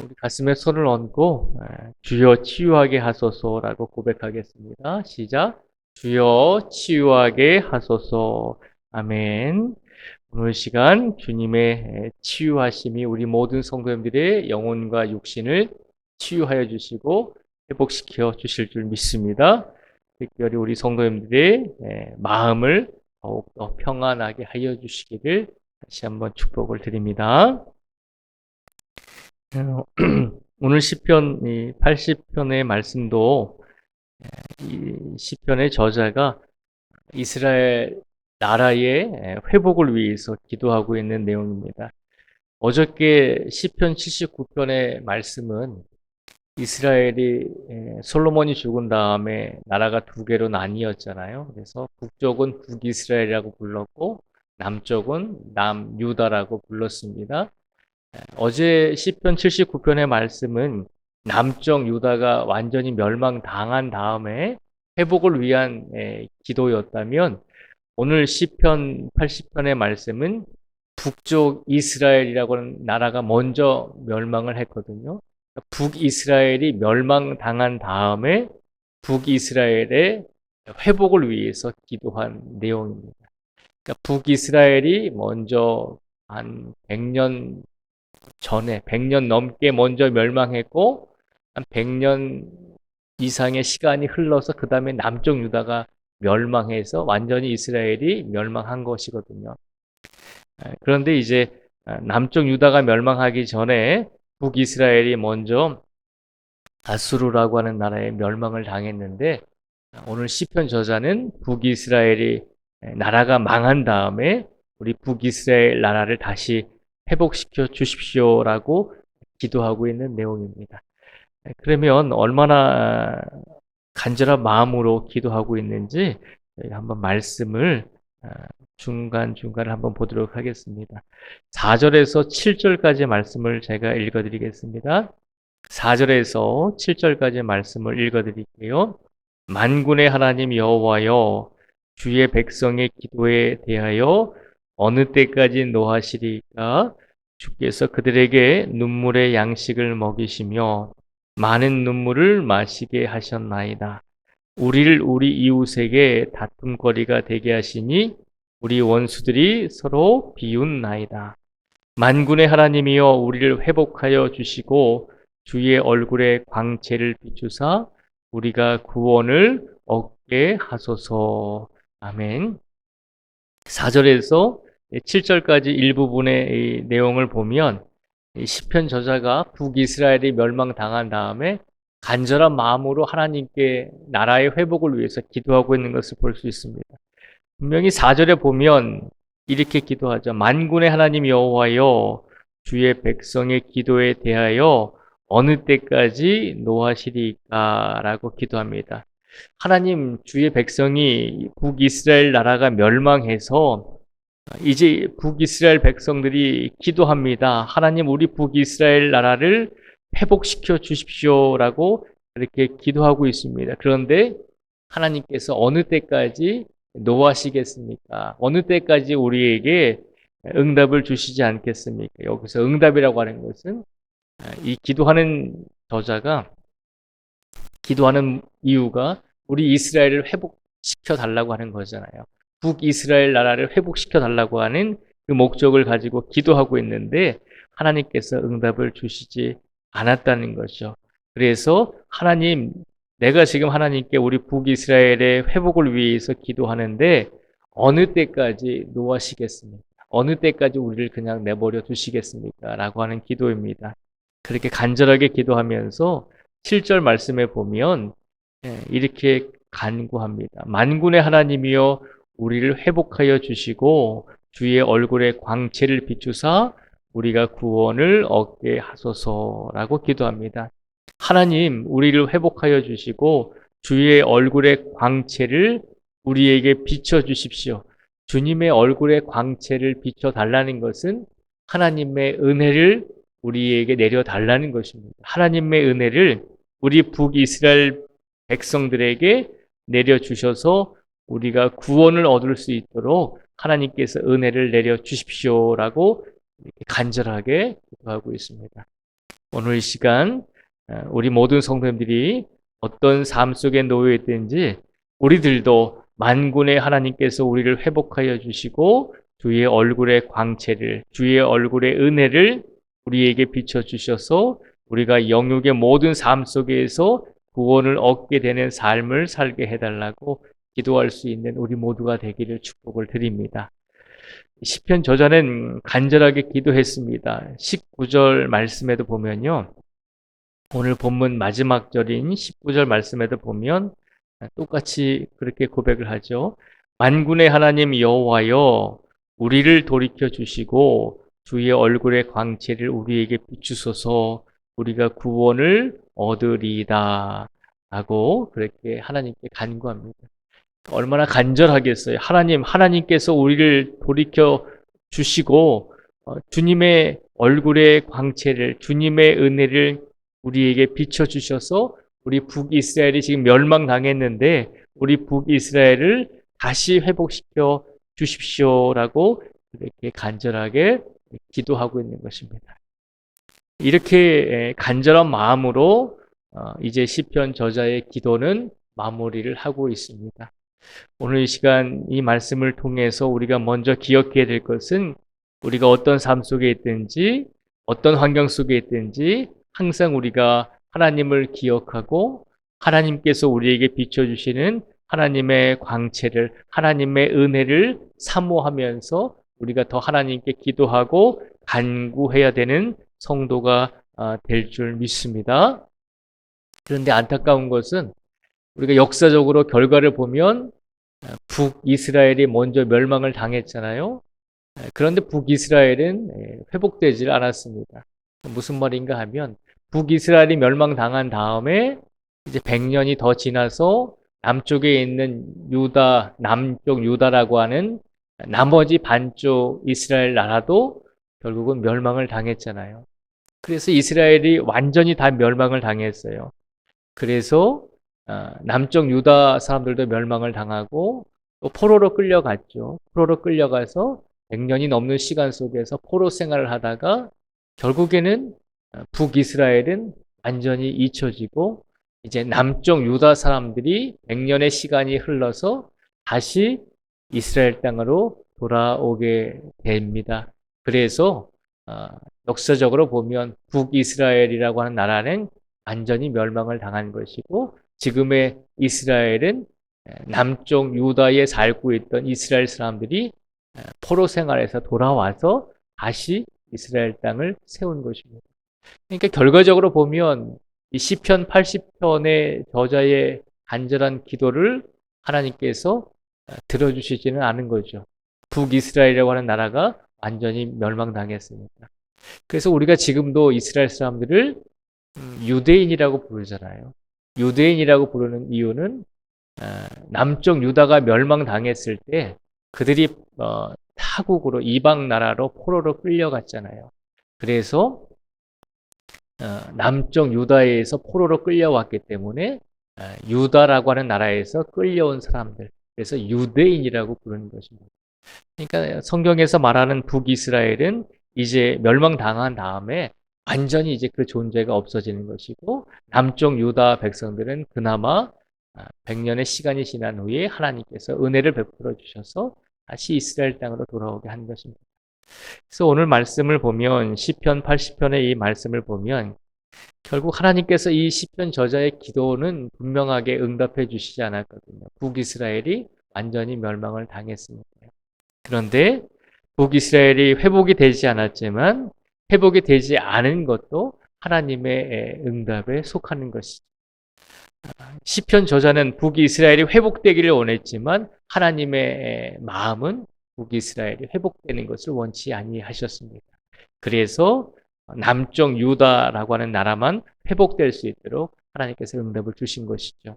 우리 가슴에 손을 얹고 주여 치유하게 하소서라고 고백하겠습니다. 시작. 주여 치유하게 하소서. 아멘. 오늘 시간 주님의 치유하심이 우리 모든 성도님들의 영혼과 육신을 치유하여 주시고 회복시켜 주실 줄 믿습니다. 특별히 우리 성도님들의 마음을 더욱더 평안하게 하여 주시기를 다시 한번 축복을 드립니다. 오늘 시편 80편의 말씀도 이 시편의 저자가 이스라엘 나라의 회복을 위해서 기도하고 있는 내용입니다. 어저께 시편 79편의 말씀은 이스라엘이 솔로몬이 죽은 다음에 나라가 두 개로 나뉘었잖아요. 그래서 북쪽은 북이스라엘이라고 불렀고 남쪽은 남유다라고 불렀습니다. 어제 시편 79편의 말씀은 남쪽 유다가 완전히 멸망당한 다음에 회복을 위한 기도였다면 오늘 시편 80편의 말씀은 북쪽 이스라엘이라고 하는 나라가 먼저 멸망을 했거든요. 북이스라엘이 멸망당한 다음에 북이스라엘의 회복을 위해서 기도한 내용입니다. 그러니까 북이스라엘이 먼저 한 100년 전에 100년 넘게 먼저 멸망했고 한 100년 이상의 시간이 흘러서 그 다음에 남쪽 유다가 멸망해서 완전히 이스라엘이 멸망한 것이거든요. 그런데 이제 남쪽 유다가 멸망하기 전에 북이스라엘이 먼저 아수르라고 하는 나라에 멸망을 당했는데 오늘 시편 저자는 북이스라엘이 나라가 망한 다음에 우리 북이스라엘 나라를 다시 회복시켜 주십시오라고 기도하고 있는 내용입니다. 그러면 얼마나 간절한 마음으로 기도하고 있는지 한번 말씀을 중간중간에 한번 보도록 하겠습니다. 4절에서 7절까지 말씀을 제가 읽어드리겠습니다. 4절에서 7절까지 말씀을 읽어드릴게요. 만군의 하나님 여호와여, 주의 백성의 기도에 대하여 어느 때까지 노하시리까? 주께서 그들에게 눈물의 양식을 먹이시며 많은 눈물을 마시게 하셨나이다. 우리를 우리 이웃에게 다툼거리가 되게 하시니 우리 원수들이 서로 비웃나이다. 만군의 하나님이여, 우리를 회복하여 주시고 주의 얼굴에 광채를 비추사 우리가 구원을 얻게 하소서. 아멘. 4절에서 7절까지 일부분의 내용을 보면 시편 저자가 북이스라엘이 멸망당한 다음에 간절한 마음으로 하나님께 나라의 회복을 위해서 기도하고 있는 것을 볼 수 있습니다. 분명히 4절에 보면 이렇게 기도하죠. 만군의 하나님 여호와여, 주의 백성의 기도에 대하여 어느 때까지 노하시리까? 라고 기도합니다. 하나님, 주의 백성이 북이스라엘 나라가 멸망해서 이제 북이스라엘 백성들이 기도합니다. 하나님, 우리 북이스라엘 나라를 회복시켜 주십시오라고 그렇게 기도하고 있습니다. 그런데 하나님께서 어느 때까지 노하시겠습니까? 어느 때까지 우리에게 응답을 주시지 않겠습니까? 여기서 응답이라고 하는 것은 이 기도하는 저자가 기도하는 이유가 우리 이스라엘을 회복시켜 달라고 하는 거잖아요. 북이스라엘 나라를 회복시켜 달라고 하는 그 목적을 가지고 기도하고 있는데 하나님께서 응답을 주시지 않았다는 거죠. 그래서 하나님, 내가 지금 하나님께 우리 북이스라엘의 회복을 위해서 기도하는데 어느 때까지 노하시겠습니까? 어느 때까지 우리를 그냥 내버려 두시겠습니까? 라고 하는 기도입니다. 그렇게 간절하게 기도하면서 7절 말씀에 보면 이렇게 간구합니다. 만군의 하나님이여, 우리를 회복하여 주시고 주의 얼굴에 광채를 비추사 우리가 구원을 얻게 하소서라고 기도합니다. 하나님, 우리를 회복하여 주시고 주의 얼굴의 광채를 우리에게 비춰 주십시오. 주님의 얼굴의 광채를 비춰 달라는 것은 하나님의 은혜를 우리에게 내려 달라는 것입니다. 하나님의 은혜를 우리 북이스라엘 백성들에게 내려 주셔서 우리가 구원을 얻을 수 있도록 하나님께서 은혜를 내려 주십시오라고 이렇게 간절하게 기도하고 있습니다. 오늘 이 시간 우리 모든 성도님들이 어떤 삶 속에 놓여 있든지 우리들도 만군의 하나님께서 우리를 회복하여 주시고 주의 얼굴의 광채를, 주의 얼굴의 은혜를 우리에게 비춰 주셔서 우리가 영육의 모든 삶 속에서 구원을 얻게 되는 삶을 살게 해달라고 기도할 수 있는 우리 모두가 되기를 축복을 드립니다. 시편 저자는 간절하게 기도했습니다. 19절 말씀에도 보면요. 오늘 본문 마지막 절인 19절 말씀에도 보면 똑같이 그렇게 고백을 하죠. 만군의 하나님 여호와여 우리를 돌이켜 주시고 주의 얼굴의 광채를 우리에게 비추소서 우리가 구원을 얻으리이다 라고 그렇게 하나님께 간구합니다. 얼마나 간절하겠어요. 하나님께서 우리를 돌이켜 주시고 주님의 얼굴의 광채를, 주님의 은혜를 우리에게 비춰 주셔서 우리 북이스라엘이 지금 멸망당했는데 우리 북이스라엘을 다시 회복시켜 주십시오라고 이렇게 간절하게 기도하고 있는 것입니다. 이렇게 간절한 마음으로 이제 시편 저자의 기도는 마무리를 하고 있습니다. 오늘 이 시간 이 말씀을 통해서 우리가 먼저 기억해야 될 것은 우리가 어떤 삶 속에 있든지 어떤 환경 속에 있든지 항상 우리가 하나님을 기억하고 하나님께서 우리에게 비춰주시는 하나님의 광채를, 하나님의 은혜를 사모하면서 우리가 더 하나님께 기도하고 간구해야 되는 성도가 될 줄 믿습니다. 그런데 안타까운 것은 우리가 역사적으로 결과를 보면 북이스라엘이 먼저 멸망을 당했잖아요. 그런데 북이스라엘은 회복되질 않았습니다. 무슨 말인가 하면 북이스라엘이 멸망당한 다음에 이제 100년이 더 지나서 남쪽에 있는 유다, 남쪽 유다라고 하는 나머지 반쪽 이스라엘 나라도 결국은 멸망을 당했잖아요. 그래서 이스라엘이 완전히 다 멸망을 당했어요. 그래서 남쪽 유다 사람들도 멸망을 당하고 또 포로로 끌려갔죠. 포로로 끌려가서 100년이 넘는 시간 속에서 포로 생활을 하다가 결국에는 북이스라엘은 완전히 잊혀지고 이제 남쪽 유다 사람들이 100년의 시간이 흘러서 다시 이스라엘 땅으로 돌아오게 됩니다. 그래서 역사적으로 보면 북이스라엘이라고 하는 나라는 완전히 멸망을 당한 것이고 지금의 이스라엘은 남쪽 유다에 살고 있던 이스라엘 사람들이 포로 생활에서 돌아와서 다시 이스라엘 땅을 세운 것입니다. 그러니까 결과적으로 보면 이 시편 80편의 저자의 간절한 기도를 하나님께서 들어주시지는 않은 거죠. 북이스라엘이라고 하는 나라가 완전히 멸망당했습니다. 그래서 우리가 지금도 이스라엘 사람들을 유대인이라고 부르잖아요. 유대인이라고 부르는 이유는 남쪽 유다가 멸망당했을 때 그들이 타국으로 이방 나라로 포로로 끌려갔잖아요. 그래서 남쪽 유다에서 포로로 끌려왔기 때문에 유다라고 하는 나라에서 끌려온 사람들, 그래서 유대인이라고 부르는 것입니다. 그러니까 성경에서 말하는 북이스라엘은 이제 멸망당한 다음에 완전히 이제 그 존재가 없어지는 것이고 남쪽 유다 백성들은 그나마 100년의 시간이 지난 후에 하나님께서 은혜를 베풀어 주셔서 다시 이스라엘 땅으로 돌아오게 한 것입니다. 그래서 오늘 말씀을 보면 시편 80편의 이 말씀을 보면 결국 하나님께서 이 시편 저자의 기도는 분명하게 응답해 주시지 않았거든요. 북이스라엘이 완전히 멸망을 당했습니다. 그런데 북이스라엘이 회복이 되지 않았지만 회복이 되지 않은 것도 하나님의 응답에 속하는 것이죠. 시편 저자는 북이스라엘이 회복되기를 원했지만 하나님의 마음은 북이스라엘이 회복되는 것을 원치 아니하셨습니다. 그래서 남쪽 유다라고 하는 나라만 회복될 수 있도록 하나님께서 응답을 주신 것이죠.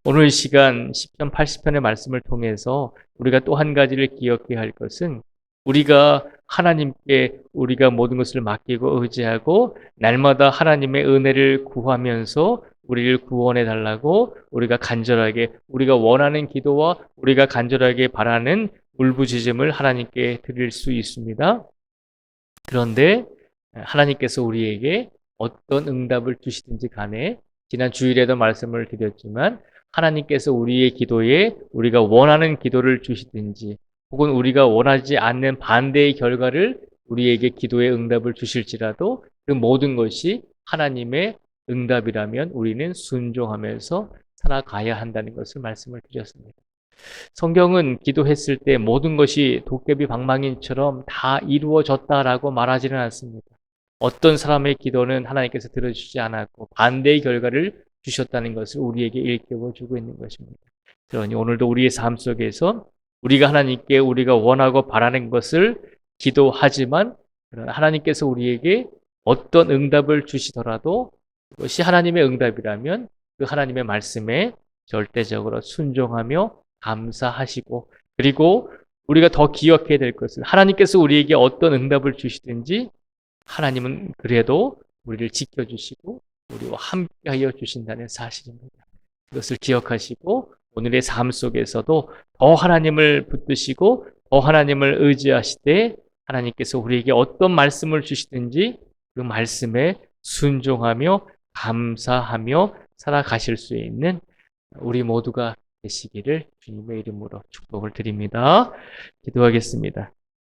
오늘 이 시간 시편 80편의 말씀을 통해서 우리가 또 한 가지를 기억해야 할 것은 우리가 하나님께 우리가 모든 것을 맡기고 의지하고 날마다 하나님의 은혜를 구하면서 우리를 구원해 달라고 우리가 간절하게 우리가 원하는 기도와 우리가 간절하게 바라는 울부짖음을 하나님께 드릴 수 있습니다. 그런데 하나님께서 우리에게 어떤 응답을 주시든지 간에 지난 주일에도 말씀을 드렸지만 하나님께서 우리의 기도에 우리가 원하는 기도를 주시든지 혹은 우리가 원하지 않는 반대의 결과를 우리에게 기도의 응답을 주실지라도 그 모든 것이 하나님의 응답이라면 우리는 순종하면서 살아가야 한다는 것을 말씀을 드렸습니다. 성경은 기도했을 때 모든 것이 도깨비 방망이처럼 다 이루어졌다라고 말하지는 않습니다. 어떤 사람의 기도는 하나님께서 들어주지 않았고 반대의 결과를 주셨다는 것을 우리에게 일깨워 주고 있는 것입니다. 그러니 오늘도 우리의 삶 속에서 우리가 하나님께 우리가 원하고 바라는 것을 기도하지만 하나님께서 우리에게 어떤 응답을 주시더라도 그것이 하나님의 응답이라면 그 하나님의 말씀에 절대적으로 순종하며 감사하시고 그리고 우리가 더 기억해야 될 것은 하나님께서 우리에게 어떤 응답을 주시든지 하나님은 그래도 우리를 지켜주시고 우리와 함께하여 주신다는 사실입니다. 그것을 기억하시고 오늘의 삶 속에서도 더 하나님을 붙드시고 더 하나님을 의지하시되 하나님께서 우리에게 어떤 말씀을 주시든지 그 말씀에 순종하며 감사하며 살아가실 수 있는 우리 모두가 되시기를 주님의 이름으로 축복을 드립니다. 기도하겠습니다.